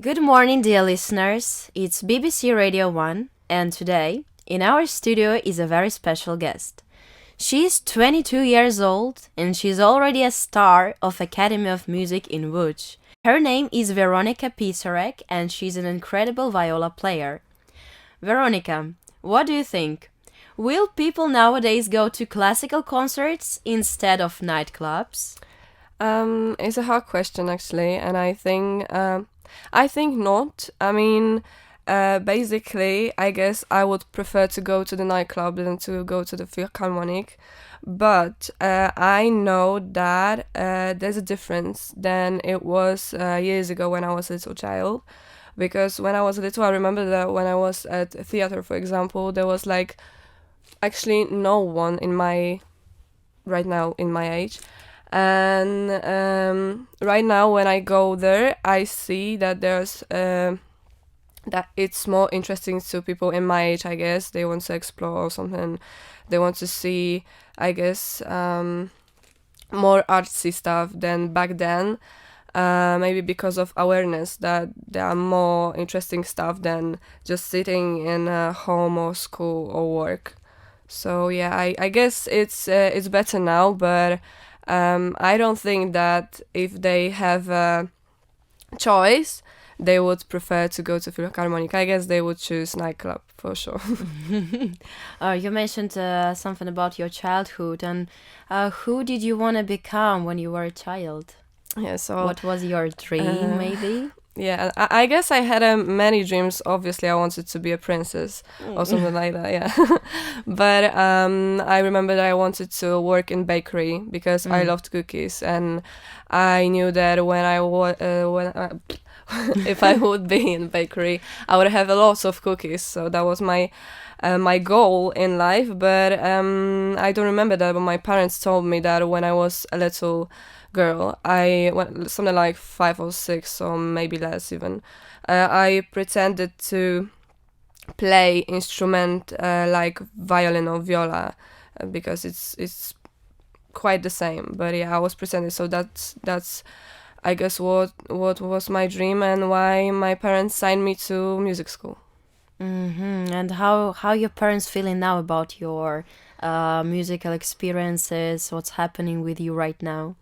Good morning, dear listeners. It's BBC Radio 1, and today, in our studio, is a very special guest. She's 22 years old, and she's already a star of Academy of Music in Łódź. Her name is Weronika Pisarek, and she's an incredible viola player. Veronica, what do you think? Will people nowadays go to classical concerts instead of nightclubs? It's a hard question actually, and I think not. I mean, basically, I guess I would prefer to go to the nightclub than to go to the Philharmonic. But I know that there's a difference than it was years ago when I was a little child. Because when I was little, I remember that when I was at a theater, for example, there was like actually no one in my right now in my age. And right now, when I go there, I see that there's that it's more interesting to people in my age. I guess they want to explore something. They want to see, I guess, more artsy stuff than back then. Maybe because of awareness that there are more interesting stuff than just sitting in a home or school or work. So yeah, I guess it's better now, but I don't think that if they have a choice, they would prefer to go to Philharmonic. I guess they would choose nightclub for sure. You mentioned something about your childhood, and who did you want to become when you were a child? Yeah, so What was your dream, maybe? yeah, I guess I had many dreams. Obviously, I wanted to be a princess or something like that. Yeah, but I remember that I wanted to work in bakery because I loved cookies, and I knew that if I would be in bakery, I would have a lot of cookies. So that was my goal in life. But I don't remember that. But my parents told me that when I was a little girl, I went something like 5 or 6 or maybe less even. I pretended to play instrument like violin or viola because it's quite the same. But yeah, I was pretending. So that's I guess what was my dream and why my parents signed me to music school. And how your parents feeling now about your musical experiences? What's happening with you right now?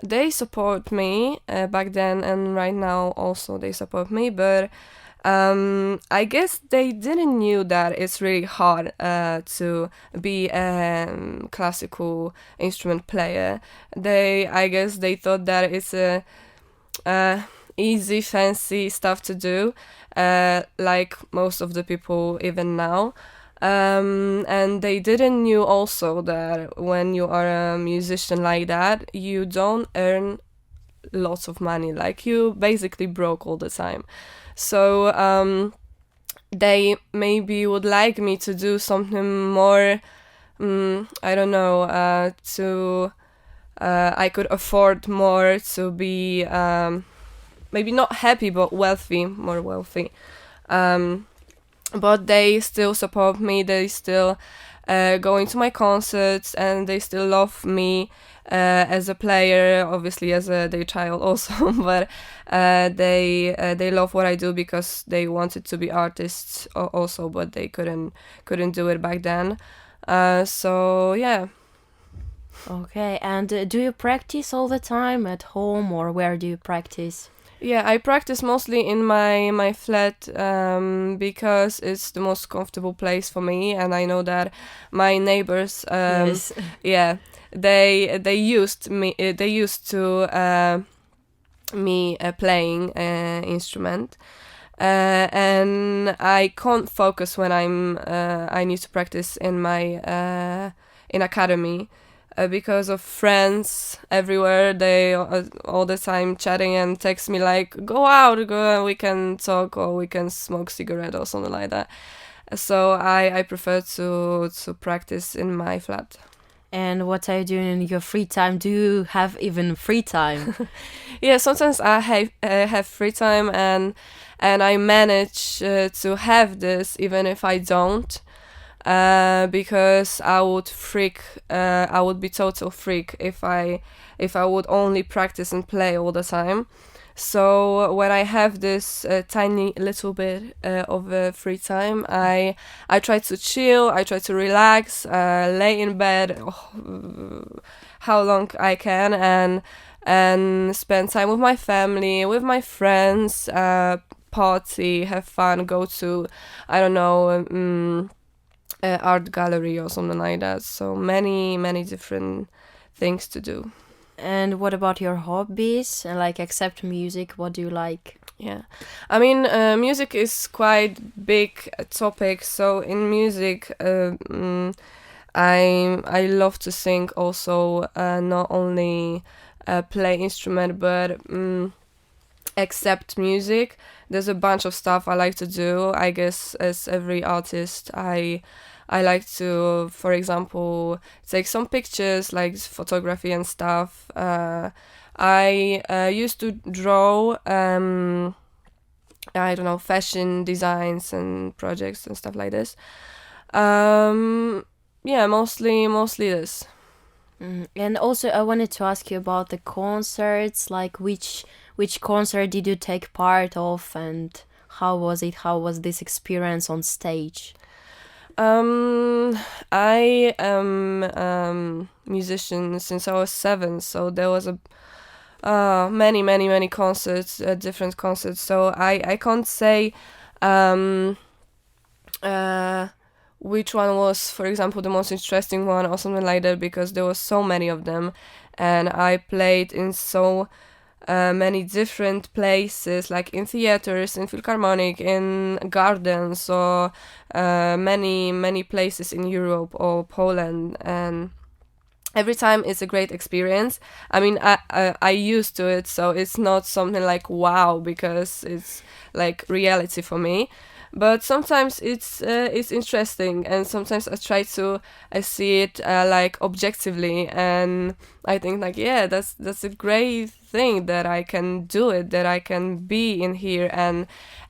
They support me back then and right now also they support me, but I guess they didn't knew that it's really hard to be a classical instrument player. I guess they thought that it's a easy, fancy stuff to do, like most of the people even now. And they didn't knew also that when you are a musician like that, you don't earn lots of money. Like you basically broke all the time. So they maybe would like me to do something more. I don't know. To I could afford more to be maybe not happy but wealthy, more wealthy. But they still support me. They still going to my concerts, and they still love me as a player, obviously as their child also. But they love what I do because they wanted to be artists also, but they couldn't do it back then. So yeah. Okay, and do you practice all the time at home or where do you practice? Yeah, I practice mostly in my flat because it's the most comfortable place for me, and I know that my neighbors, Yes. yeah, they used to me playing instrument, and I can't focus when I need to practice in my in academy because of friends everywhere. They all the time chatting and text me like, "Go out, go, we can talk or we can smoke cigarette or something like that." So I prefer to practice in my flat. And what are you doing in your free time? Do you have even free time? Yeah, sometimes I have free time, and I manage to have this even if I don't. Because I would be total freak if I would only practice and play all the time. So when I have this tiny little bit of free time, I try to chill, I try to relax, lay in bed how long I can, and spend time with my family, with my friends, party, have fun, go to, I don't know, art gallery or something like that. So many different things to do. And what about your hobbies? Like, except music, what do you like? Yeah, I mean, music is quite big topic. So in music, I love to sing also, not only play instrument, but accept music. There's a bunch of stuff I like to do. I guess as every artist, I like to, for example, take some pictures, like photography and stuff. I used to draw. I don't know, fashion designs and projects and stuff like this. Yeah, mostly this. And also, I wanted to ask you about the concerts. Like, which concert did you take part of, and how was it? How was this experience on stage? I am musician since I was 7, so there was a many concerts, different concerts. So I can't say um, which one was, for example, the most interesting one or something like that, because there was so many of them, and I played in so many different places, like in theaters, in Philharmonic, in gardens, or many places in Europe or Poland, and every time it's a great experience. I mean, I used to it, so it's not something like wow, because it's like reality for me. But sometimes it's interesting, and sometimes I try to see it like objectively, and I think like, yeah, that's a great thing that I can do it, that I can be in here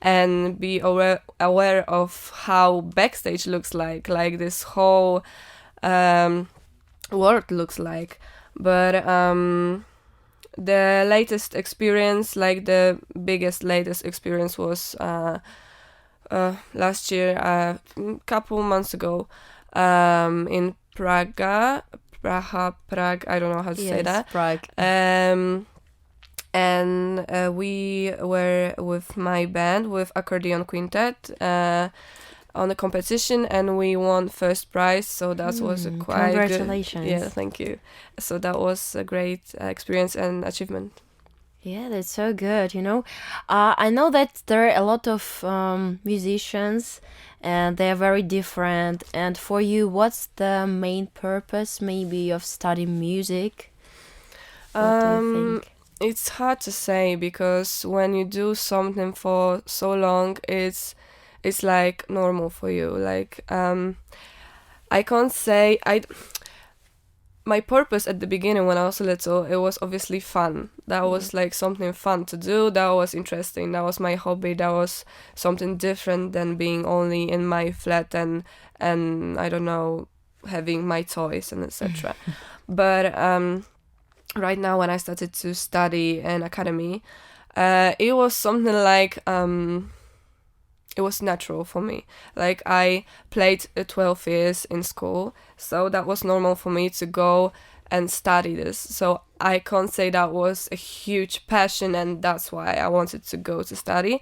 and be aware of how backstage looks like this whole world looks like. But the latest experience, like the biggest latest experience, was last year, couple months ago, in Prague. I don't know how to say that. Prague. And we were with my band, with accordion quintet, on a competition, and we won first prize. So that was a quite congratulations. good. Yeah, thank you. So that was a great experience and achievement. Yeah, that's so good. I know that there are a lot of musicians, and they are very different. And for you, what's the main purpose, maybe, of studying music? What do you think? It's hard to say, because when you do something for so long, it's like normal for you. Like I can't say my purpose at the beginning, when I was little, it was obviously fun. That was like something fun to do. That was interesting. That was my hobby. That was something different than being only in my flat and I don't know, having my toys and etc. But right now, when I started to study in academy, it was something like it was natural for me. Like, I played 12 years in school, so that was normal for me to go and study this. So I can't say that was a huge passion and that's why I wanted to go to study.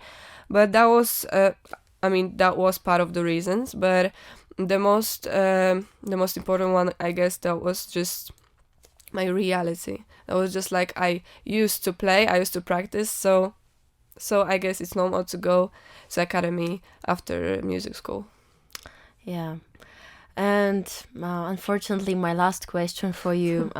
But that was, that was part of the reasons. But the most important one, I guess, that was just my reality. That was just like, I used to play, I used to practice, so I guess it's normal to go to academy after music school. Yeah. And unfortunately, my last question for you.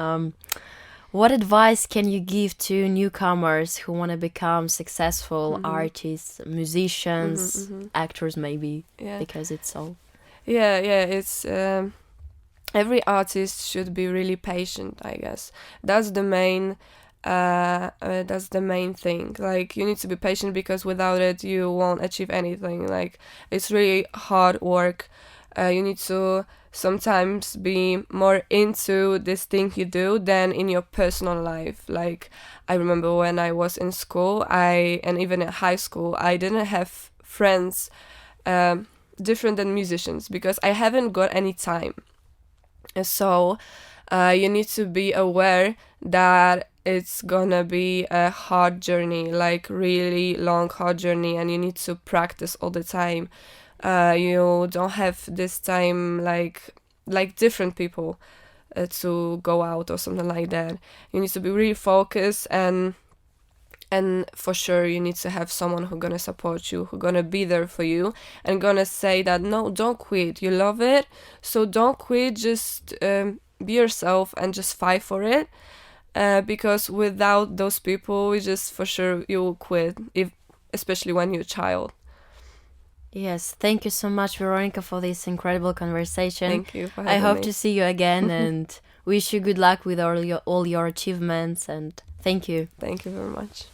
What advice can you give to newcomers who want to become successful artists, musicians, actors maybe? Yeah. Because it's all... Yeah, it's... every artist should be really patient, I guess. That's the main thing. Like, you need to be patient, because without it you won't achieve anything. Like, it's really hard work. You need to sometimes be more into this thing you do than in your personal life. Like, I remember when I was in school, and even in high school, I didn't have friends different than musicians because I haven't got any time. And so you need to be aware that it's gonna be a hard journey, like really long, hard journey, and you need to practice all the time. You don't have this time like different people to go out or something like that. You need to be really focused, and for sure you need to have someone who's gonna support you, who's gonna be there for you, and gonna say that no, don't quit, you love it, so don't quit, just be yourself and just fight for it, because without those people, you just for sure you will quit, if especially when you're a child. Yes, thank you so much, Veronica, for this incredible conversation. Thank you for I having hope me. to see you again and wish you good luck with all your achievements, and thank you. Thank you very much.